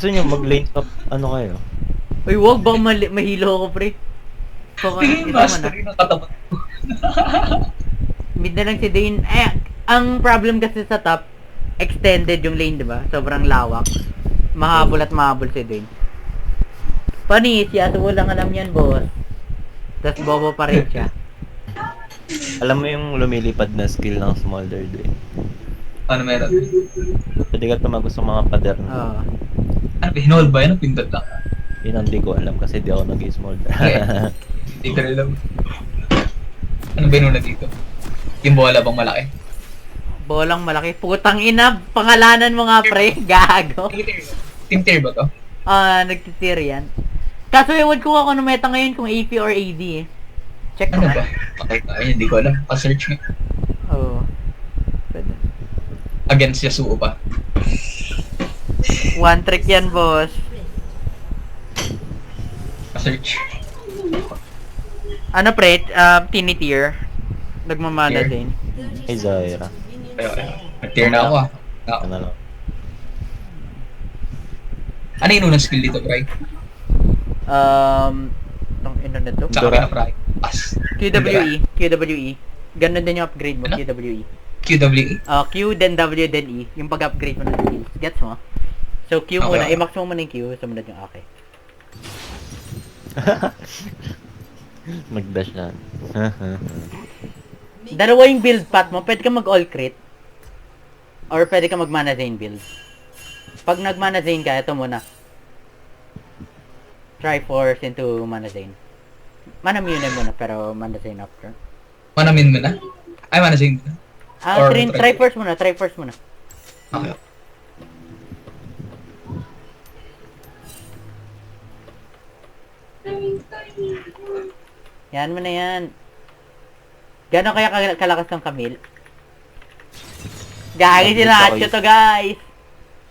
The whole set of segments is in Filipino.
Gusto nyo mag-lane top, ano kayo? Uy, wag ba mahilo ako, pre? So, Tingin ito mo na. mastery ng katapat ko. Mid na lang si Dane. Ang problem kasi sa top, extended yung lane, di ba? Sobrang lawak. Mahabol at mahabol si Dane. Panis, yato mo lang alam yan, boss. Tapos bobo pa rin siya. Alam mo yung lumilipad na skill ng Smolder Dwayne? Ano meron? Pwede ka tumago sa mga pader na. Oo. Ano ba, hinold ba yun? Pindot lang. Yun ang di ko alam kasi di ako nag-smolder. Yeah. Hindi ko rin alam. Ano ba yung una dito? Yung bola bang malaki? Bolang malaki. Putang ina, pangalanan mo nga, pre. Gago. Team tier ba to? Nagtitir yan. Kaso ewan ko ako ano meta ngayon kung AP or AD eh. Check ko Ano nga. ba? Okay, ayun, hindi ko alam. Pa-search nga. Oo. Pwede. Against Yasuo pa. One trick yan, boss. Pa-search. Ano pre? Tinitier. Nagmamana Tier. din. Ay, Zaira. Ayun. Nag-tier na ako ah. Ano lang. Ano yung unang skill dito, Bray? Tong ina na to. Sa akin na Bray. Pass. QWE. QWE. Ganun din yung upgrade mo, Ano? QWE. QWE? Q, then W, then E. Yung pag-upgrade mo ng skills. Gets mo? So, Q muna. Okay. I-max mo muna yung Q. Sumunod yung okay. Mag-dash na. Dalawa yung build path mo. Pwede ka mag-all crit. Or pwede ka mag-mana Zane build. Pag nag-mana Zane ka, ito muna. Triforce into mana Zane. Mana Mune muna, pero mana Zane after. Manamin mo na? Ay, manasing mo na? Or Triforce muna, Triforce muna. Okay. Yan mo na yan. Gano'n kaya kalakas ng Camille? Gagi sila to guys!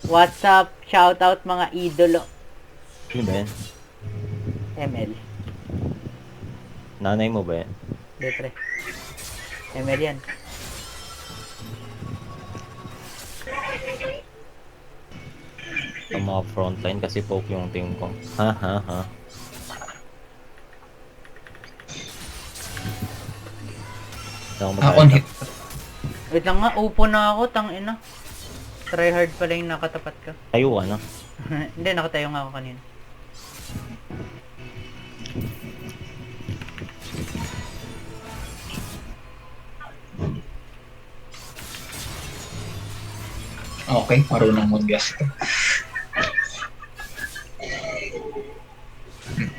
What's up? Shoutout mga idolo. Ano ba yan? ML. Nanay mo ba yan? Depre. ML yan. Ang mga frontline kasi poke yung team ko. Ha ha ha. On hit. Wait lang nga, upo na ako, tangina. Try hard pala yung nakatapat ka. Tayo ka na. Hindi, nakatayo nga ako kanina. Okay, marunong mag-guess ito.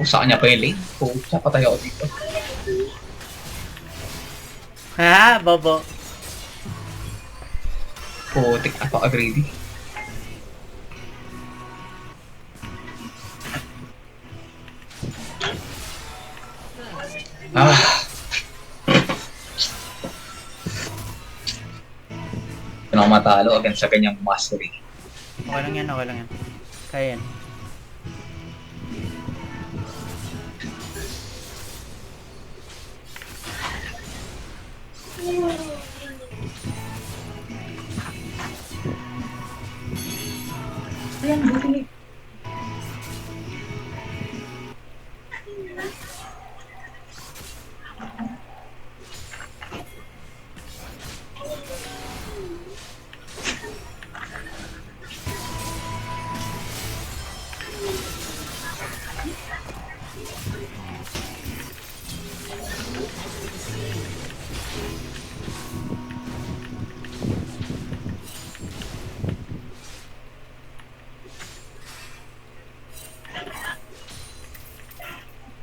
Sa kanya pa yung lane. Pucha, patay ako dito. Ha, bobo. Putik, napaka-greedy. Ah. Ito na ako matalo against sa ganyang mastery. Okay lang yan, okay lang yan. Kaya yan.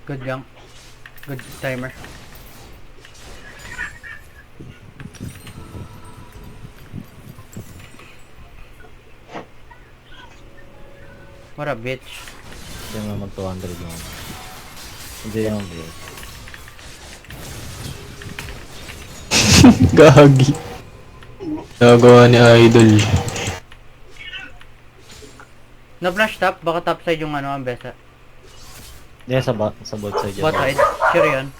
Good gang. Good timer. What a bitch. Hindi mo mag 200 yung... Hindi yung build. Gagi. Nagawa ni Idol. Na-flash top, baka top side yung ano, ang besa. Hindi, sa both side yan. Bot side, sure yun.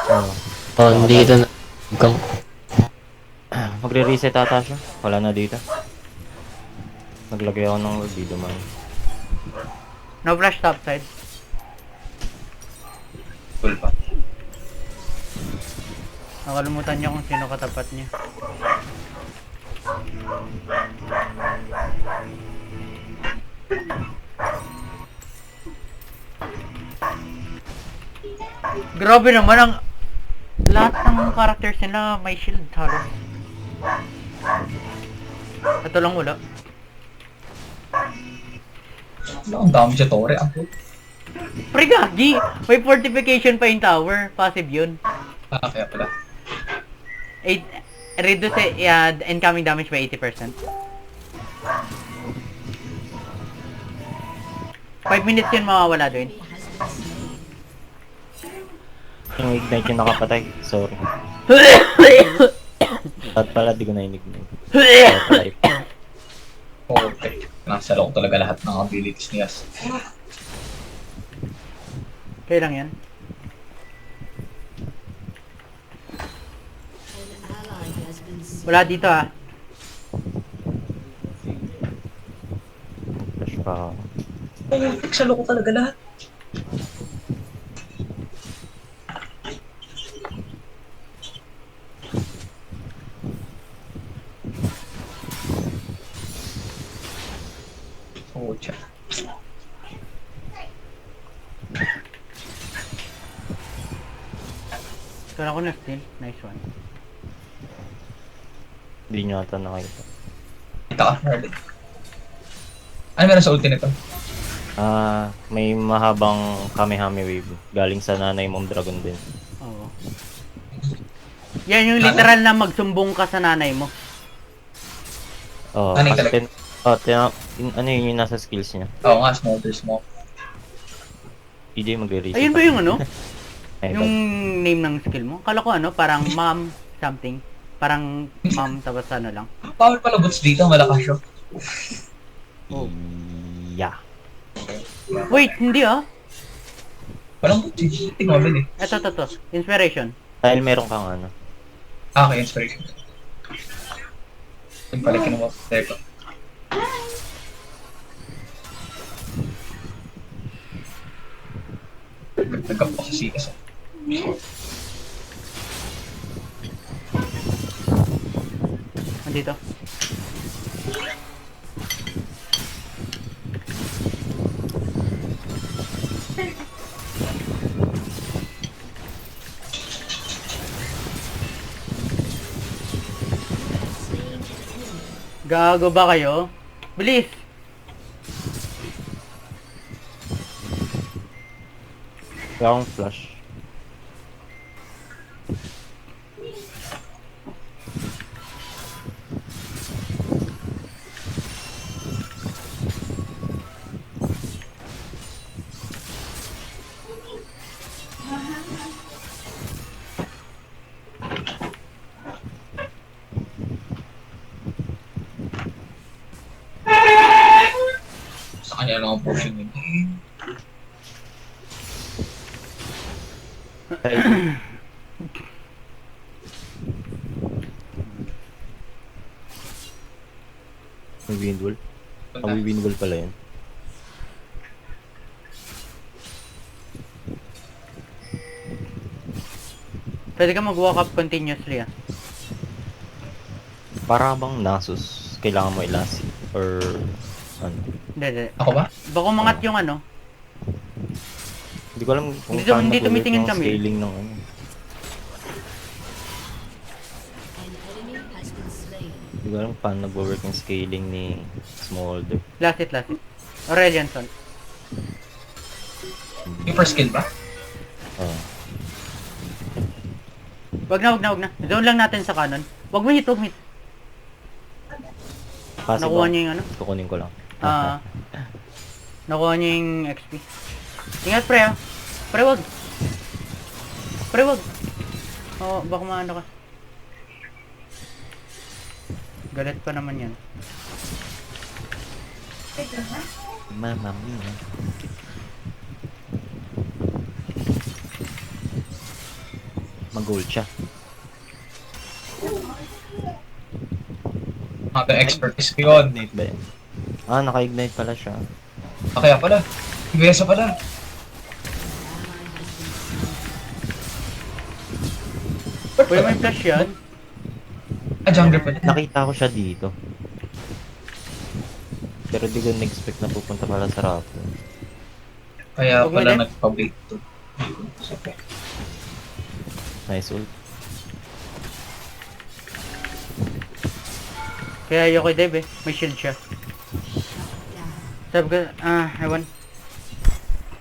Oo. Oh, dito na. Kang Magre-reset ata siya. Wala na dito. Naglagay ako ng libido man. No flash top side. Full pa. Nakalimutan niya kung sino katapat niya. Grabe naman ang lahat ng characters nila may shield halos. Ito lang wala. Wala, ang dami siya tore. Ako. Pre gagi! May fortification pa yung tower. Passive yun. Kaya pala. 8, reduce incoming damage by 80%. 5 minutes yun mawawala doon. Yung ignite yung nakapatay. Sorry. At pala di ko na in-ignite. Okay. Nasa loob talaga lahat ng abilities ni Yas. Kaya lang yan. Wala dito ah. Flash pa ako. Sa loob talaga lahat. Oh, tiyan. Ito na ako na steal. Nice one. Hindi nyo ata nakita. Kita ka, Harley. Ano meron sa ulti nito? May mahabang Kamehame Wave. Galing sa nanay mong dragon din. Oo. Yan yung literal na magsumbong ka sa nanay mo. Oh, Nanay kasi talaga. ano yun yung nasa skills niya. Oo nga, smolder smoke. PJ magre-reset. Ayun ba yung ano? Ay, Yung name ng skill mo? Kala ko ano, parang mom something. Parang mom tapos ano lang. Power pala boots dito, malakas siya. Oh. Yeah. Wait, hindi ah. Walang boots eh. Tingnan mo din eh. Ito. Inspiration. Dahil meron kang ano. Okay, inspiration. Yung pala kinuha. Teka. Nagkap ko sa CS. Andito. Gago ba kayo? Bilis! Wala akong flash. Sa kanya lang ang potion yun. May windwall. May windwall pala yun. Pwede ka mag-walk up continuously ah. Para bang Nasus, kailangan mo ilasi. Or ano. Hindi. Ako ba? Baka umangat yung ano. Hindi ko alam kung Hindi paano tumitingin nag-work yung kami. scaling ng ano. Hindi ko alam paano nag-work yung scaling ni Smolder. Last it. Aurelion Sol. Yung first skill ba? Oh. Wag na. Zone lang natin sa kanon. Wag mo hit. Passive Nakuha ako. niya yung ano? Kukunin ko lang. Nakuha niya yung XP. Ingat pre ah. Pre wag. Oo, baka maano ka. Galit pa naman yan. Mamma mia. Mag-gold siya. Mga expertise ko yun. Ignite ba yun? Naka-ignite pala siya. Ah, kaya pala. Ibesa pala. Kuya, may flash yan. Ah, jungler pala. Nakita ko siya dito. Pero di ko na-expect na pupunta pala sa Raptor. Kaya Huwag mo pala din. nagpa-bait to. Nice ult. Kaya ayoko dive eh. May shield siya. Sabi ko, ewan.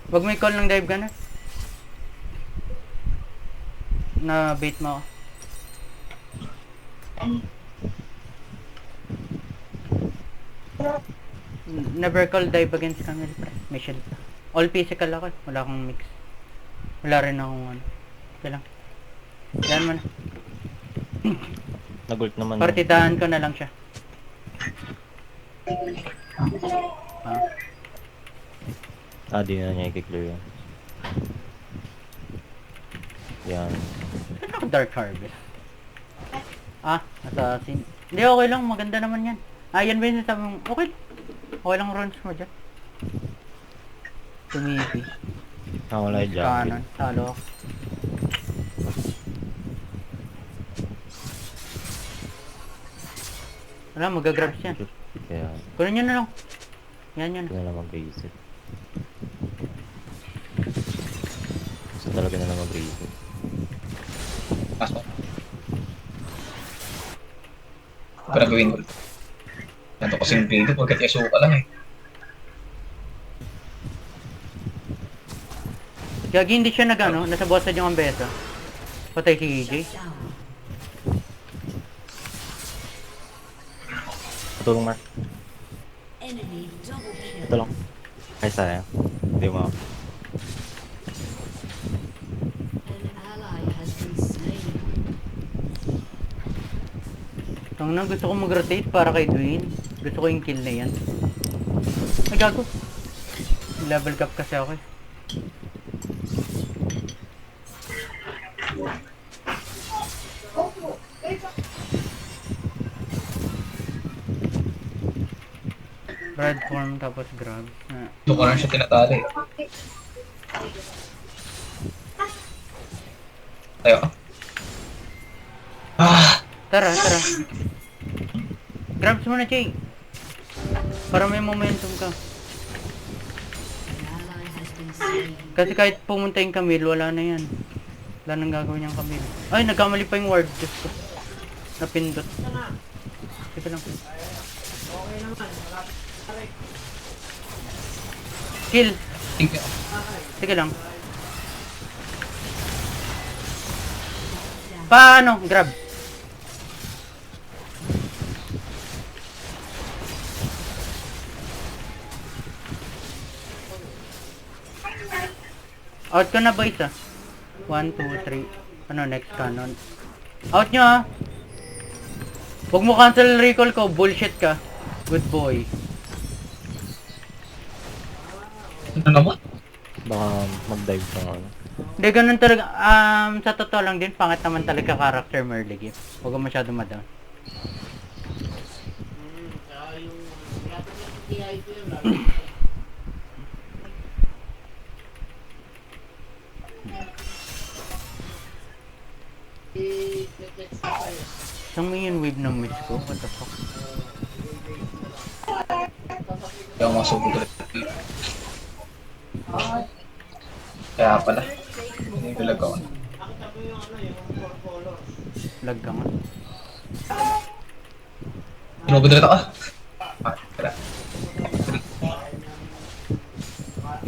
Wag may call ng dive ka na. Na bait mo ako. Never call dive against Camille pre. May shield pa. All physical ako. Wala akong mix. Wala rin akong ano. Okay lang. Yan mo na. Nag-ult naman yun. Partidahan ko na lang siya. Di na niya i-clear yan. Yan. Ano ako Dark Harvest? Assassin. Hindi, okay lang. Maganda naman yan. Yan ba yung sabi mong, okay. Okay lang runs mo dyan. Tumipi. Wala yung jungle. Kanon. Talo ako. Wala, magagrabs yan. Kaya, Kunin nyo na lang. Yan yun. hindi na lang mag-reset. Gusto talaga na lang mag-reset. Pasok. Para gawin ko. Nato kasing grade, pagkat yaso ka lang eh. Gagi, hindi siya nag-ano, nasa bossad yung ambesa. Patay si EJ. Patulong, Mark. Ito lang. Ay, sayang. Hindi mo. Tang na, gusto ko mag-rotate para kay Dwayne. Gusto ko yung kill na yan. Ay, gago. Level cap kasi ako eh. Bread form tapos grab. Doon ko lang siya tinatali. Tayo ka. Tara, tara. Grabs mo na, Jay. Para may momentum ka. Kasi kahit pumunta yung Camille, wala na yan. Wala nang gagawin yung Camille. Ay, nagkamali pa yung ward. Diyos ko. Napindot. Sige lang. Kill. Sige. Sige lang. Paano? Grab. Out ko na boys 1, 2, 3. Ano next cannon? Out nyo ah. Huwag mo cancel recall ko. Bullshit ka. Good boy. Ano naman? Baka mag-dive ka nga. Hindi, ganun talaga. Sa totoo lang din, pangit naman talaga character Merle game. Huwag ka masyado madown. Isang million wave ng miss ko? What the fuck? Kaya ako masubog ulit. Kaya pala. Hindi ko lag ako. Lag ka nga. Sinubog ulit ako. Tara.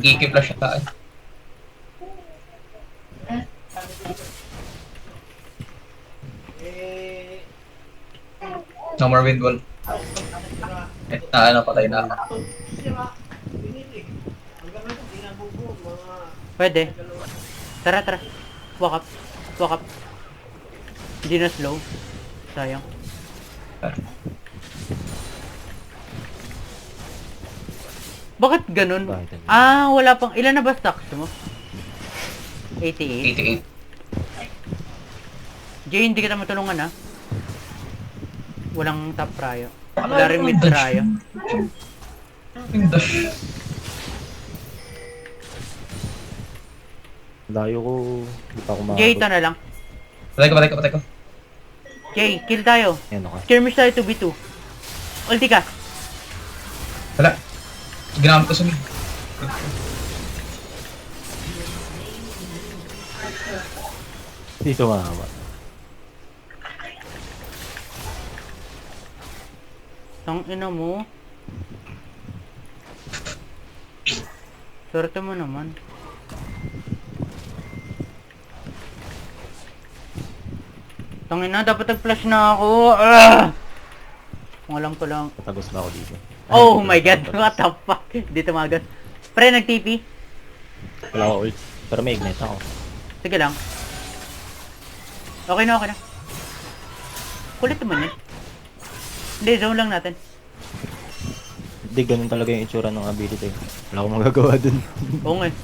Gigi flash siya tayo. No more wind wall. Ano, patay na ako. Pwede. Tara, tara. Walk up. Walk up. Hindi na slow. Sayang. Bakit ganun? Bakit? Wala pang... Ilan na ba stocks mo? 88? 88. Jay, hindi kita matulungan ha. Walang top prayo. Wala rin mid prayo. Yung dash. Layo ko. Hindi pa ako Jay, ito makakot. na lang. Patay ko. Jay, kill tayo. Yan ako. Skirmish tayo 2v2. Ulti ka. Wala. Ginamit ko sa mid. Dito mahaba. Tang ina mo. Swerte mo naman. Tang ina, dapat nag-flash na ako. Ah! Kung alam ko lang. Patagos ba ako dito? Oh my god, what the fuck? Dito magas. Pre, nag-TP. Wala ako ult. Pero may ignite ako. Sige lang. Okay na. Kulit naman yun. Hindi, zone lang natin. Hindi, ganun talaga yung itsura ng ability. Wala akong magagawa dun. Oo nga eh.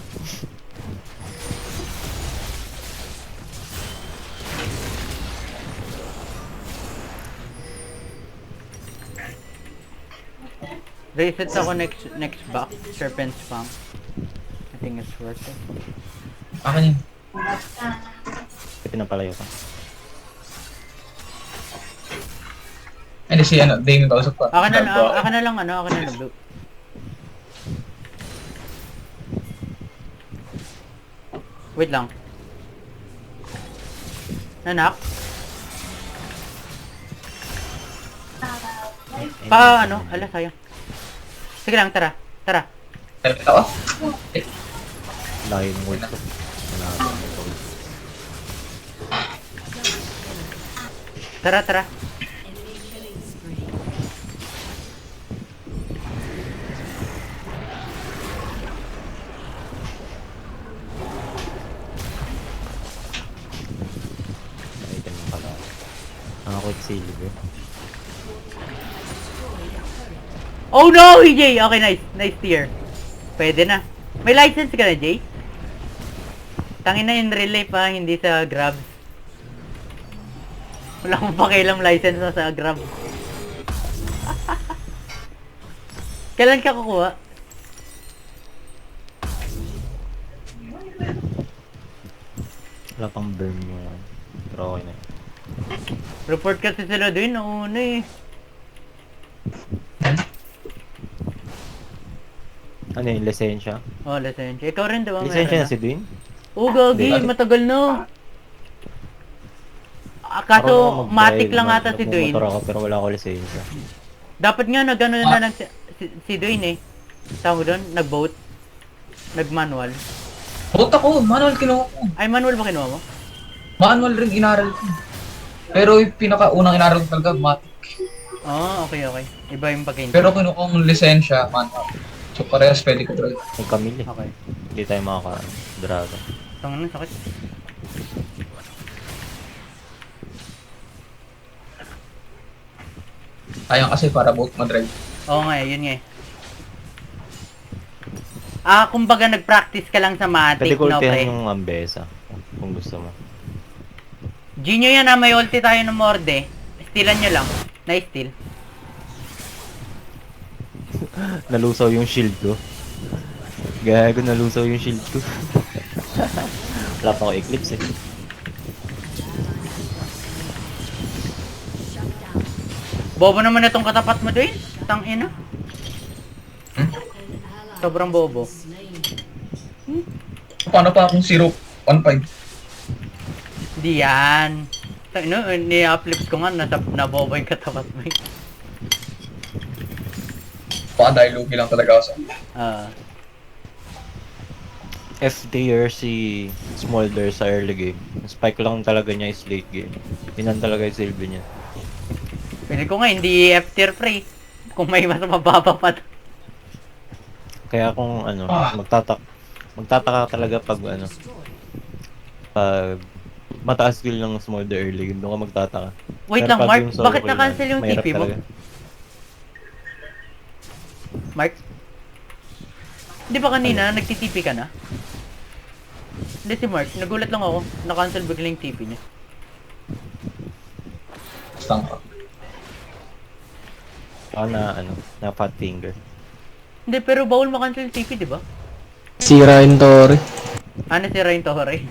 Reset ako next back. Serpent spam. I think it's worth it. Akin yun. Pinapalayo ka. Hindi si ano, Damien kausap pa. Akin na lang blue. Wait lang. Nanak? Ala sayang. Sige lang, tara. Ako? Layo ng ult ko. Tara. Item yung pala. Ako silver. Oh no, EJ! Okay, nice tier. Pwede na. May license ka na, Jay? Tangin na in real life ha, hindi sa Grab. Wala akong pakialam license na sa Grab. Kailan ka kukuha? Wala pang burn yung... Pero okay na. Report kasi sila din, nauna eh. Ano yung lisensya? Oh, lisensya. Ikaw rin, diba? Lisensya na Meron si Dwayne? Oh, gagi, Hindi. matagal na. Kaso, matik lang ata si Dwayne. Motor ako pero wala ako lisensya. Dapat nga nag-ano na lang si Dwayne eh. Tawag mo doon, nag-vote. Nag-manual. Bot ako, manual kinuha ko. Ay, manual ba kinuha mo? Manual rin inaral ko. Pero yung pinakaunang inaral ko talaga, matik. Oh, okay. Iba yung pag-intro. Pero kinuha kong lisensya, manual. So parehas pwede ko drive. May Camille eh. Okay. Hindi tayo makaka-dragon. Tangan na, sakit. Sayang kasi para both ma-drive. Oo nga, yun nga eh. Kumbaga nag-practice ka lang sa Pwede Matic, ko no, pre? ultihan yung Ambessa. Kung gusto mo. Genio yan may ulti tayo ng Morde. Stealan nyo lang. Na-steal. Nalusaw yung shield ko. Gago, nalusaw yung shield ko. Wala pa ako eclipse eh. Bobo naman itong katapat mo, Dwayne. Tangina. Sobrang bobo. Paano pa kung 0-1-5? Di yan. Ni-uplips ko nga, nabobo yung katapat mo. Baka dahil lugi lang talaga ako sa... F tier si Smolder sa early game. Spike lang talaga niya is late game. Inan talaga yung silbi niya. Pili ko nga, hindi F tier pre. Kung may mas mababa pa. Kaya kung ano, magtataka talaga pag ano, pag mataas skill ng Smolder early game, doon ka magtataka. Wait Pero lang, pag Mark. yung solo Bakit kill na-cancel yung mahirap TP mo? talaga. Mark? Di ba kanina, nagtitipi ka na? Hindi si Mark, nagulat lang ako. Na-cancel bigla yung TP niya. Stang ka. Ako na fat finger. Hindi, pero bawal ma-cancel yung TP, di ba? Sira yung Tori. Ano si Rain Torre?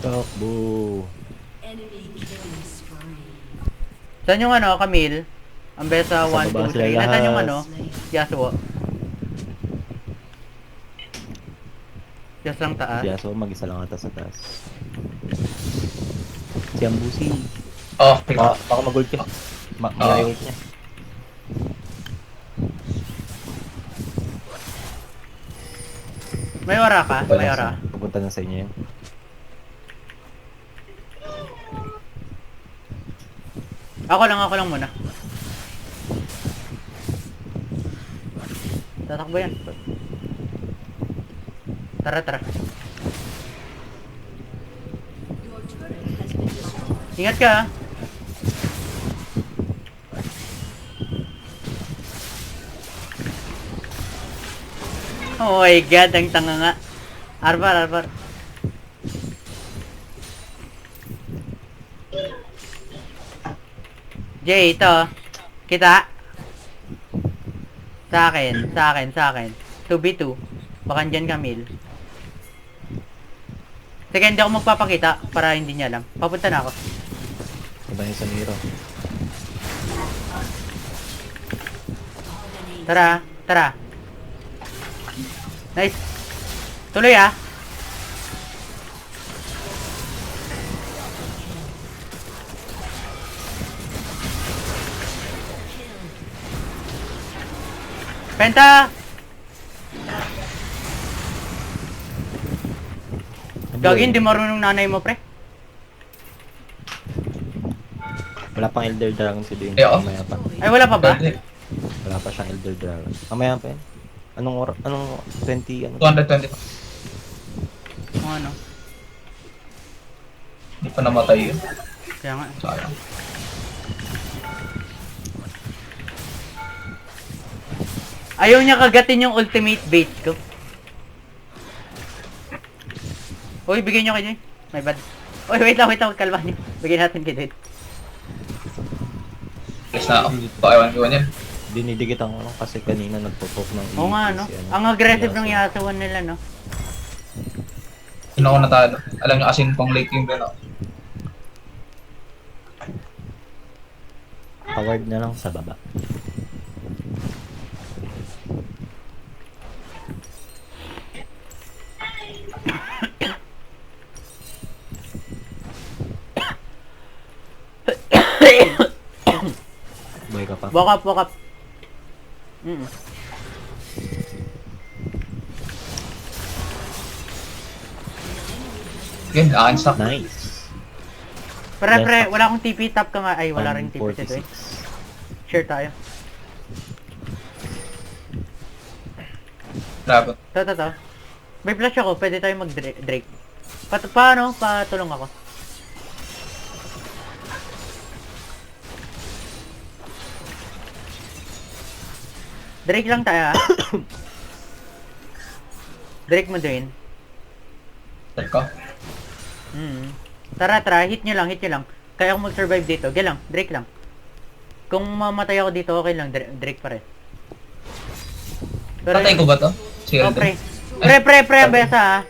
Takbo. Saan yung ano, Camille? Ang besa Sa 1, baba 2, sila 3. Nasaan yung lahat. ano? Yasuo. Just lang taas. Diaso, mag-isa lang ata sa taas. Si Ambusi. Oh, Baka mag-ult ka. May-ult niya. May ora ka? May ora. Pupunta na sa inyo yan. Ako lang muna. Tatakbo yan. Tara, tara. Ingat ka, ah. Oh my god, ang tanga nga. Arbar. Jay, ito. Kita? Sa akin. 2v2. Baka dyan, Camille. Sige, hindi ako magpapakita para hindi niya alam. Papunta na ako. Diba yung sa Miro? Tara. Nice. Tuloy, ah. Penta! Gagi, hindi marunong nanay mo, pre. Wala pang Elder Dragon si Dwayne. Eh, oh. Mamaya pa. Ay, wala pa ba? Wala pa siyang Elder Dragon. Mamaya pa yan. Anong 20 ano? 220. Kung ano. Hindi pa namatay yun. Kaya nga. Sayang. Ayaw niya kagatin yung ultimate bait ko. Uy, bigyan niyo kay Joy. My bad. Uy, wait lang. Kalma niyo. Bigyan natin kay Joy. Guess na ako. Baka ewan yan. Dinidigitan ko lang kasi kanina nagpo-poke ng Oo nga, no? si Ang aggressive Yasuo. ng Yasuo nila, no? Yun ako natalo. Alam niyo kasi pang late yung gano'n. Powered na lang sa baba. Boy ka pa. Walk up. Yun, unstuck. Nice. Pre, wala akong TP, tap ka nga. Ay, wala rin TP si Joy. 146. Share tayo. Grabe. To. May flash ako, pwede tayo mag-Drake. Paano? Patulong ako. Drake lang tayo, ah. Drake mo din. Teka. Tara, hit nyo lang. Kaya ako mag-survive dito. Lang, Drake lang. Kung mamatay ako dito, okay lang, Drake pa rin. Pero, Patay ko ba to? Si oh, Elder? pre, ang besa, ah.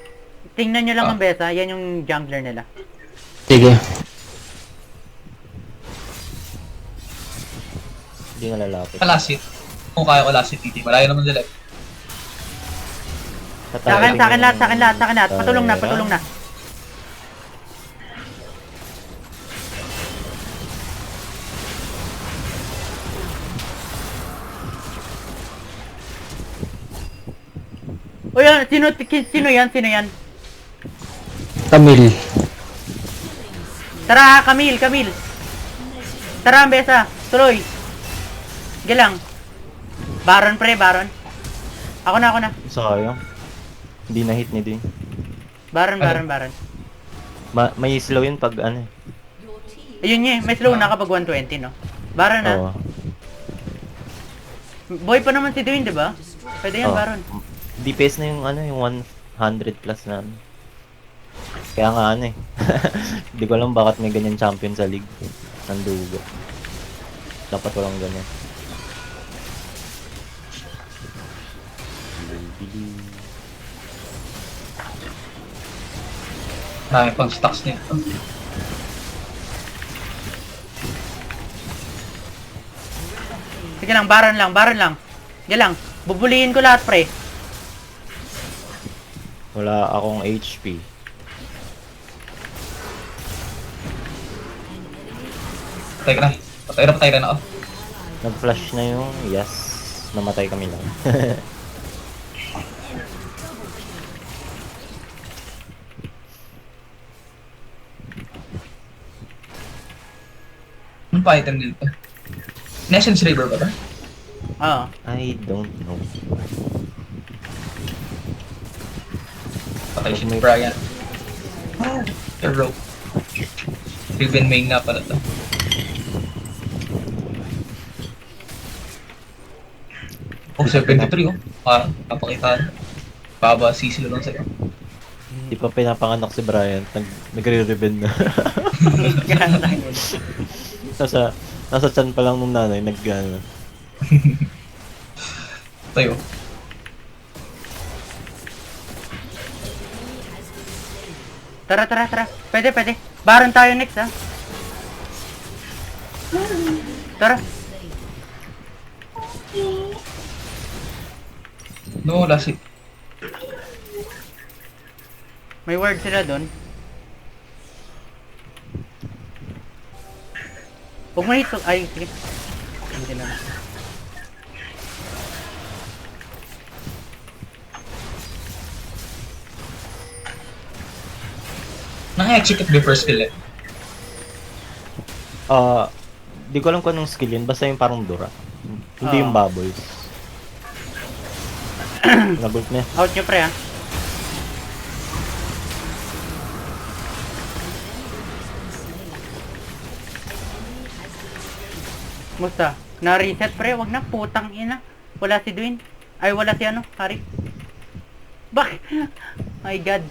Tingnan nyo lang ang besa, yan yung jungler nila. Sige. Hindi na lalapit. Last hit. Kung kaya ko last hit, titi. Malayo naman sila. Sa akin lahat. Patulong na. O yan, sino yan? Camille. Tara, Camille. Tara, Besa, tuloy. Sige lang. Baron. Ako na. Sayang. Hindi na hit ni Dwayne. Baron. May slow yun pag ano eh. Ayun niya, may slow na kapag 120, no? Baron na. Oo. Boy pa naman si Dwayne, di ba? Pwede yan, Oo. Baron. DPS na yung ano, yung 100 plus na ano. Kaya nga ano eh. Hindi ko alam bakit may ganyan champion sa league. Nandugo. Dapat walang ganun. Marami pang stocks nito. Sige lang, baron lang, baron lang. Yan lang, bubulihin ko lahat, pre. Wala akong HP. Patay na ako. Nag-flash na yung yes. Namatay kami lang. Ano pa item dito? Nations River ba ba? Oo. I don't know. Patay si Brian. Hero. Riven main nga pala to. Oh, 73 oh. Parang napakita. Baba CC lang sa'yo. Di pa pinapanganak si Brian. Nagre-reven na. nasa chan pa lang nung nanay. Tayo. Tara, tara, tara. Pwede, pwede. Baron tayo next, ha? Tara. No, last hit. May word sila doon. Huwag mo hito. Ay, sige. Hindi na. Naka-execute the first skill eh. Di ko alam kung anong skill yun. Basta yung parang Dura. Hindi yung bubbles. Nabult na. Out nyo, pre, ha? Musta? Na-reset, pre? Wag na, putang ina. Wala si Dwayne. Ay, wala si ano, Harry. Bak! My God.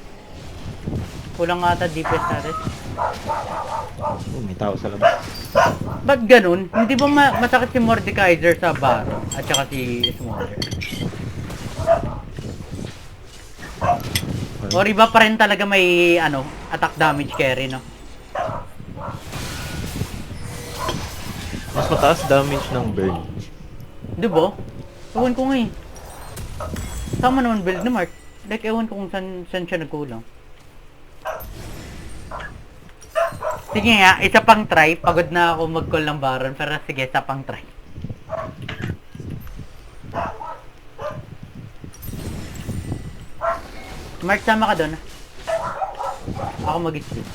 Kulang nga ata DPS natin. May tao sa labas. Ba't ganun? Hindi ba masakit si Mordekaiser sa Baron at saka si Smolder? Or iba pa rin talaga may ano, attack damage carry, no? Mas mataas damage ng burn. Di ba? Ewan ko nga eh. Tama naman build ni Mark. Like, ewan ko kung saan siya nagkulang. Sige nga, isa pang try. Pagod na ako mag-call ng Baron. Pero sige, isa pang try. Mark, sama ka doon. Ako mag-speed.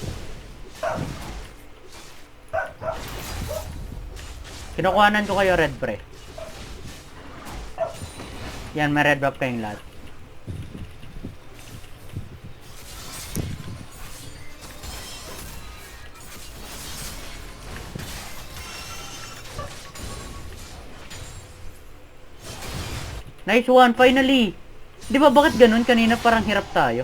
Kinukuhanan ko kayo red pre. Yan, may red buff kayong lahat. Nice one, finally! Di ba bakit ganun? Kanina parang hirap tayo.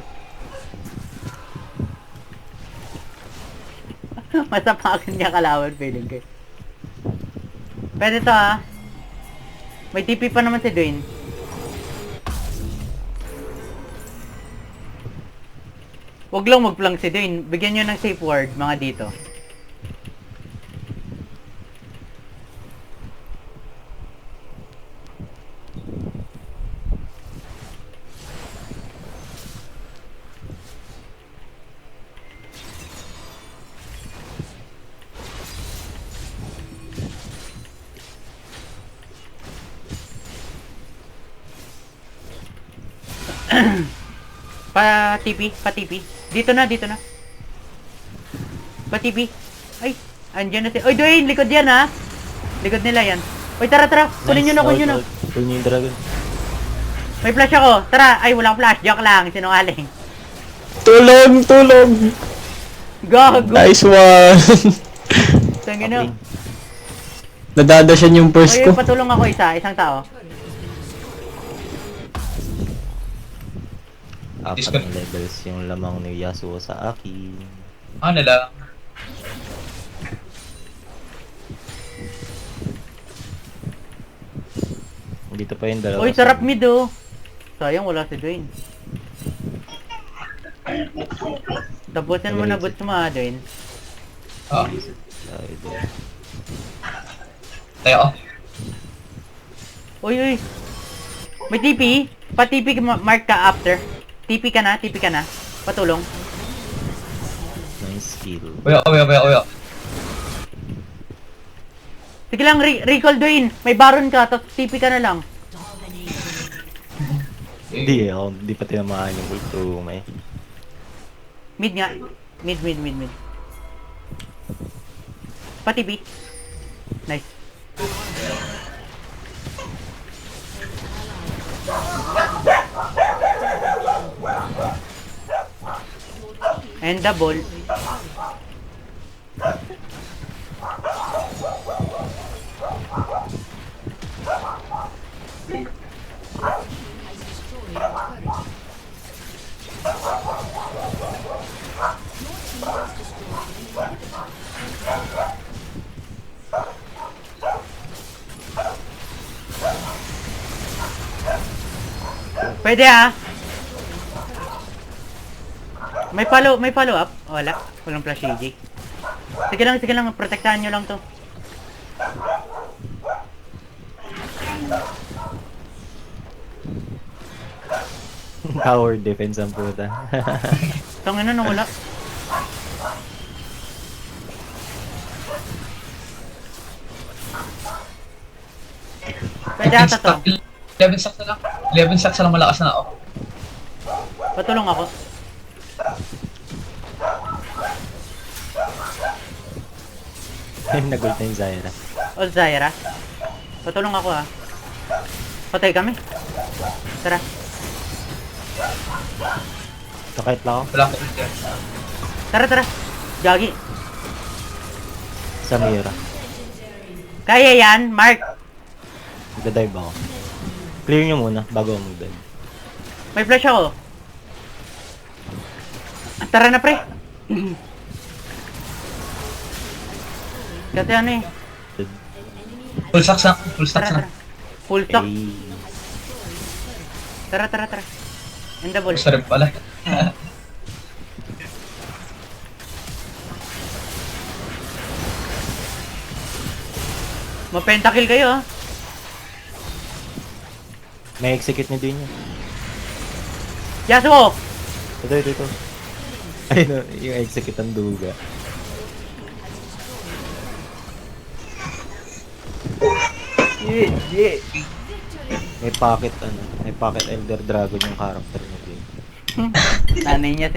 Masapakan niya kalawan, feeling ko. Pwede to ha. May TP pa naman si Dwayne. Huwag lang magplang si Dwayne. Bigyan nyo ng safe word, mga dito. Pa-TP. Dito na. Pa-TP. Ay, andyan na si... Oy, Dwayne, likod yan ha. Likod nila yan. Oy, tara. Kunin nyo na. Kunin yung dragon. May flash ako. Tara. Ay, walang flash. Joke lang. Sinungaling. Tulong! Gago. Nice one! Tangin na. Nadadasyan yung first Oy, ko. patulong ako isang tao. Apat na levels yung lamang ni Yasuo sa akin. Ano lang. Dito pa yung dalawa. Uy, sarap mid oh. Sayang wala si Dwayne. Tapusin mo na boots mo Dwayne. Ah, Ay, doon. tayo ako. Uy. May TP? Pa-TP mark ka after. TP ka na. Patulong. Nice skill. Uyo. Sige lang, recall Dwayne. May baron ka, tapos TP ka na lang. Hindi ako, hindi pa tinamaan yung ulto may. Mid nga. Mid. Pa-TP. Nice. And the ball. Pwede ah. May follow up? Wala. Walang flash AJ. Sige lang, protektahan nyo lang to. Tower defense ang puta. Tangina na wala. Pwede ata to. 11 stacks na lang. 11 stacks na lang malakas na ako. Patulong ako. Nagult na yung Zyra. O Zyra. Patulong ako ah. Patay kami. Tara. Sakit lang ako. Wala ko ulit yan. Tara. Gagi. Samira. Kaya yan, Mark. Magda-dive ako. Clear nyo muna bago ako mag-dive. May flash ako. Tara na pre. Kasi ano eh. Full stacks na. Tara. Full stock. Ay. Tara. And the ball. Gusto rin pala. Mapentakill kayo ah. May execute ni din yun. Yasuo! Ito. Ayun o, yung execute ang duga. Yeah. May pocket Elder Dragon yung character niya din. Nanay niya